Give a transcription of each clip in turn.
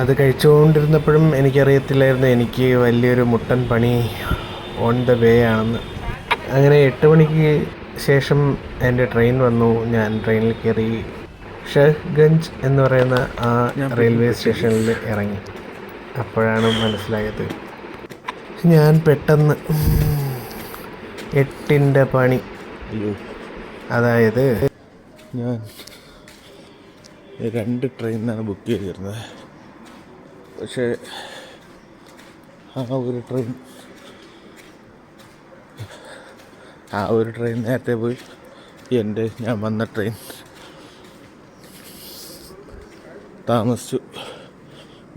അത് കഴിച്ചുകൊണ്ടിരുന്നപ്പോഴും എനിക്കറിയത്തില്ലായിരുന്നു എനിക്ക് വലിയൊരു മുട്ടൻ പണി ഓൺ ദ വേ ആണെന്ന്. അങ്ങനെ 8 മണിക്ക് ശേഷം എൻ്റെ ട്രെയിൻ വന്നു. ഞാൻ ട്രെയിനിൽ കയറി ഷഹ്ഗഞ്ച് എന്ന് പറയുന്ന ആ റെയിൽവേ സ്റ്റേഷനിൽ ഇറങ്ങി. അപ്പോഴാണ് മനസ്സിലായത് ഞാൻ പെട്ടെന്ന് 8ൻ്റെ പണി. അതായത് ഞാൻ 2 ട്രെയിനിനാണ് ബുക്ക് ചെയ്തിരുന്നത്. പക്ഷേ ആ ഒരു ട്രെയിൻ നേരത്തെ പോയി. ഞാൻ വന്ന ട്രെയിൻ താമസിച്ചു.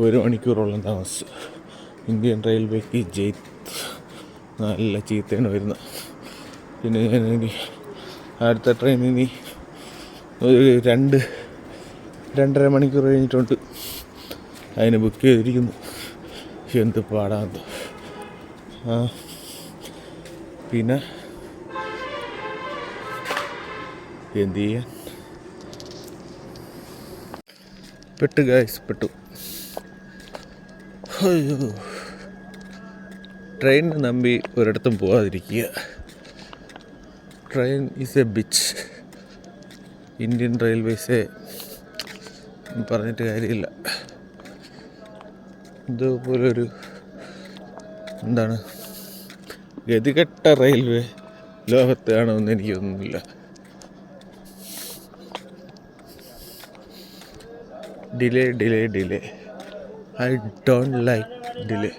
1 മണിക്കൂറോളം താമസിച്ചു. ഇന്ത്യൻ റെയിൽവേക്ക് നല്ല ചീത്തയാണ് വരുന്നത്. പിന്നെ ഞാനിനി അടുത്ത ട്രെയിൻ ഒരു 2-2.5 മണിക്കൂർ കഴിഞ്ഞിട്ടുണ്ട്. അതിന് ബുക്ക് ചെയ്തിരിക്കുന്നു. എന്ത് പാടാണ്. പിന്നെ എന്ത് ചെയ്യാൻ, പെട്ടു. അയ്യോ, ട്രെയിനിനെ നമ്പി ഒരിടത്തും പോകാതിരിക്കുക. Train is a bitch. Indian റെയിൽവേസെ പറഞ്ഞിട്ട് കാര്യമില്ല. ഇതുപോലൊരു ഗതികെട്ട റെയിൽവേ ലോകത്ത് കാണുമെന്ന് എനിക്ക് തോന്നുന്നില്ല. Delay. I don't like delay.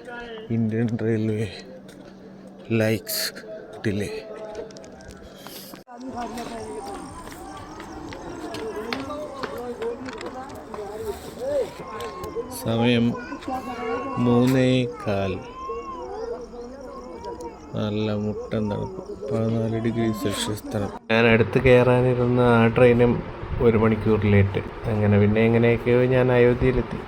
Indian Railway likes delay. സമയം 3:15. നല്ല മുട്ടൻ തണുപ്പ്, 14 ഡിഗ്രി സെൽഷ്യസ് തണുപ്പ്. ഞാൻ അടുത്ത് കയറാനിരുന്ന ആ ട്രെയിനും 1 മണിക്കൂർ ലേറ്റ്. അങ്ങനെ പിന്നെ എങ്ങനെയൊക്കെയോ ഞാൻ അയോധ്യയിലെത്തി.